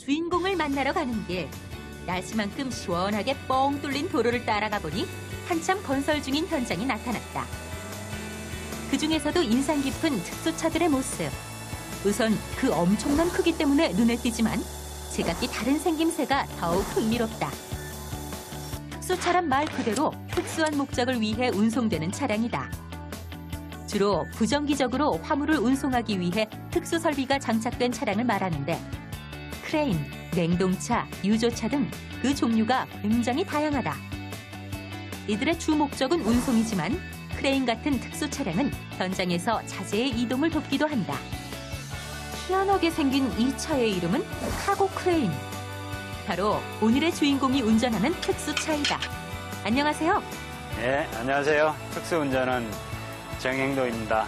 주인공을 만나러 가는 길. 날씨만큼 시원하게 뻥 뚫린 도로를 따라가 보니 한참 건설 중인 현장이 나타났다. 그중에서도 인상 깊은 특수차들의 모습. 우선 그 엄청난 크기 때문에 눈에 띄지만 제각기 다른 생김새가 더욱 흥미롭다. 특수차란 말 그대로 특수한 목적을 위해 운송되는 차량이다. 주로 부정기적으로 화물을 운송하기 위해 특수 설비가 장착된 차량을 말하는데 크레인, 냉동차, 유조차 등 그 종류가 굉장히 다양하다. 이들의 주 목적은 운송이지만 크레인 같은 특수 차량은 현장에서 자재의 이동을 돕기도 한다. 희한하게 생긴 이 차의 이름은 카고 크레인. 바로 오늘의 주인공이 운전하는 특수차이다. 안녕하세요. 네, 안녕하세요. 특수운전은 정행도입니다.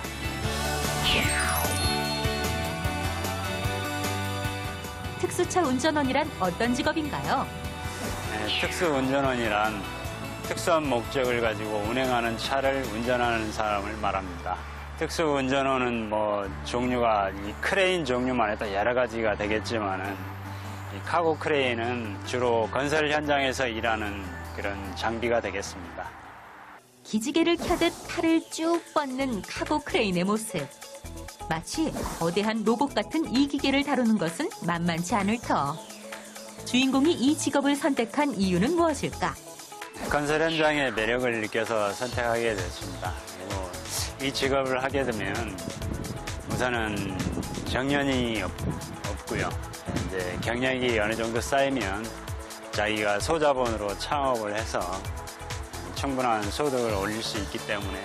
특수차 운전원이란 어떤 직업인가요? 네, 특수운전원이란 특수한 목적을 가지고 운행하는 차를 운전하는 사람을 말합니다. 특수운전원은 종류가 이 크레인 종류만 해도 여러 가지가 되겠지만은 이 카고 크레인은 주로 건설 현장에서 일하는 그런 장비가 되겠습니다. 기지개를 켜듯 팔을 쭉 뻗는 카고 크레인의 모습. 마치 거대한 로봇 같은 이 기계를 다루는 것은 만만치 않을 터. 주인공이 이 직업을 선택한 이유는 무엇일까? 건설 현장의 매력을 느껴서 선택하게 됐습니다. 이 직업을 하게 되면 우선은 정년이 없고요. 이제 경력이 어느 정도 쌓이면 자기가 소자본으로 창업을 해서 충분한 소득을 올릴 수 있기 때문에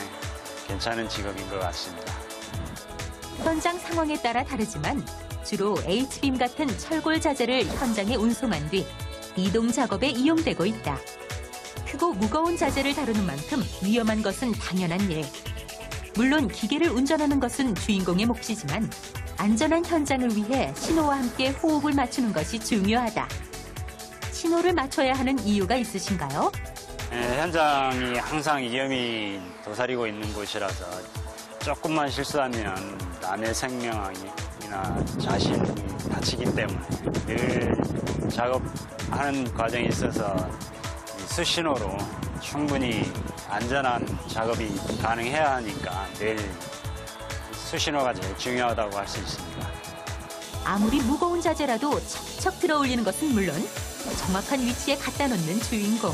괜찮은 직업인 것 같습니다. 현장 상황에 따라 다르지만 주로 H빔 같은 철골 자재를 현장에 운송한 뒤 이동 작업에 이용되고 있다. 크고 무거운 자재를 다루는 만큼 위험한 것은 당연한 일. 물론 기계를 운전하는 것은 주인공의 몫이지만 안전한 현장을 위해 신호와 함께 호흡을 맞추는 것이 중요하다. 신호를 맞춰야 하는 이유가 있으신가요? 네, 현장이 항상 위험이 도사리고 있는 곳이라서 조금만 실수하면 남의 생명이나 자신이 다치기 때문에 늘 작업하는 과정에 있어서 수신호로 충분히 안전한 작업이 가능해야 하니까 늘 수신호가 제일 중요하다고 할 수 있습니다. 아무리 무거운 자재라도 척척 들어올리는 것은 물론 정확한 위치에 갖다 놓는 주인공.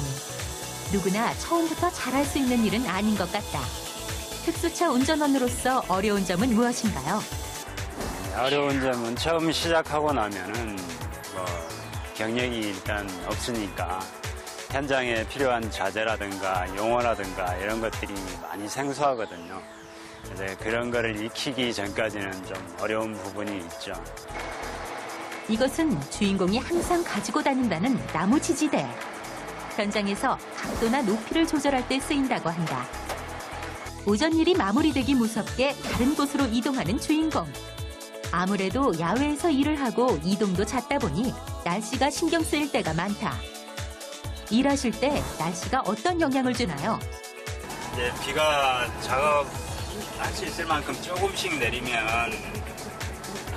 누구나 처음부터 잘할 수 있는 일은 아닌 것 같다. 특수차 운전원으로서 어려운 점은 무엇인가요? 어려운 점은 처음 시작하고 나면은 경력이 일단 없으니까 현장에 필요한 자재라든가 용어라든가 이런 것들이 많이 생소하거든요. 그래서 그런 거를 익히기 전까지는 좀 어려운 부분이 있죠. 이것은 주인공이 항상 가지고 다닌다는 나무 지지대. 현장에서 각도나 높이를 조절할 때 쓰인다고 한다. 오전 일이 마무리되기 무섭게 다른 곳으로 이동하는 주인공. 아무래도 야외에서 일을 하고 이동도 잦다 보니 날씨가 신경 쓰일 때가 많다. 일하실 때 날씨가 어떤 영향을 주나요? 이제 비가 작업할 수 있을 만큼 조금씩 내리면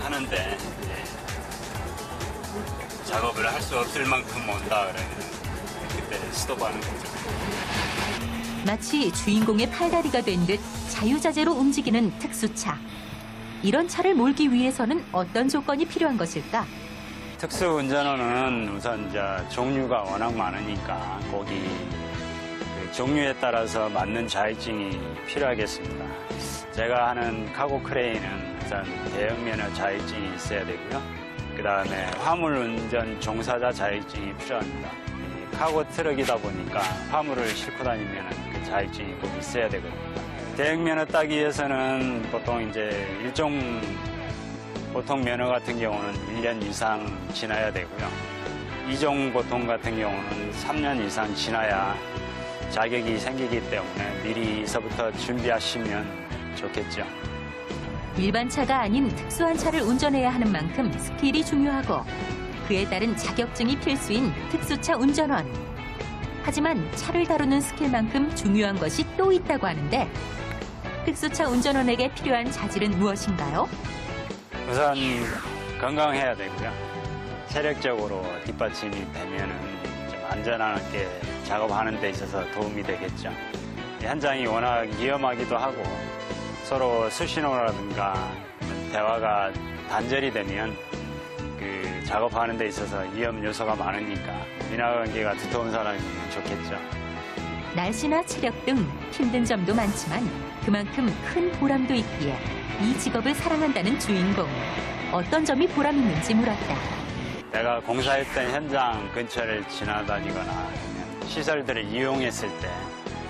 하는데 작업을 할 수 없을 만큼 온다 그러면 그때 스톱하는 거죠. 마치 주인공의 팔다리가 된 듯 자유자재로 움직이는 특수차. 이런 차를 몰기 위해서는 어떤 조건이 필요한 것일까? 특수운전원은 우선 종류가 워낙 많으니까 거기 종류에 따라서 맞는 자격증이 필요하겠습니다. 제가 하는 카고 크레인은 우선 대형면허 자격증이 있어야 되고요. 그 다음에 화물 운전 종사자 자격증이 필요합니다. 카고 트럭이다 보니까 화물을 싣고 다니면 그 자격증이 꼭 있어야 되거든요. 대형면허 따기 위해서는 보통 보통 면허 같은 경우는 1년 이상 지나야 되고요. 이종 보통 같은 경우는 3년 이상 지나야 자격이 생기기 때문에 미리서부터 준비하시면 좋겠죠. 일반 차가 아닌 특수한 차를 운전해야 하는 만큼 스킬이 중요하고 그에 따른 자격증이 필수인 특수차 운전원. 하지만 차를 다루는 스킬만큼 중요한 것이 또 있다고 하는데 특수차 운전원에게 필요한 자질은 무엇인가요? 우선 건강해야 되고요. 체력적으로 뒷받침이 되면은 좀 안전하게 작업하는 데 있어서 도움이 되겠죠. 이 현장이 워낙 위험하기도 하고 서로 수신호라든가 대화가 단절이 되면 그 작업하는 데 있어서 위험 요소가 많으니까 인하관계가 두터운 사람이면 좋겠죠. 날씨나 체력 등 힘든 점도 많지만 그만큼 큰 보람도 있기에 이 직업을 사랑한다는 주인공. 어떤 점이 보람 있는지 물었다. 내가 공사했던 현장 근처를 지나다니거나 아니면 시설들을 이용했을 때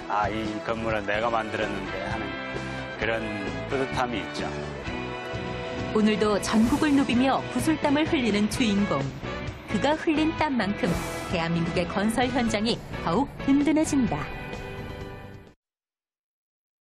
아, 이 건물은 내가 만들었는데 하는 그런 뿌듯함이 있죠. 오늘도 전국을 누비며 구슬땀을 흘리는 주인공. 그가 흘린 땀만큼 대한민국의 건설 현장이 더욱 든든해진다.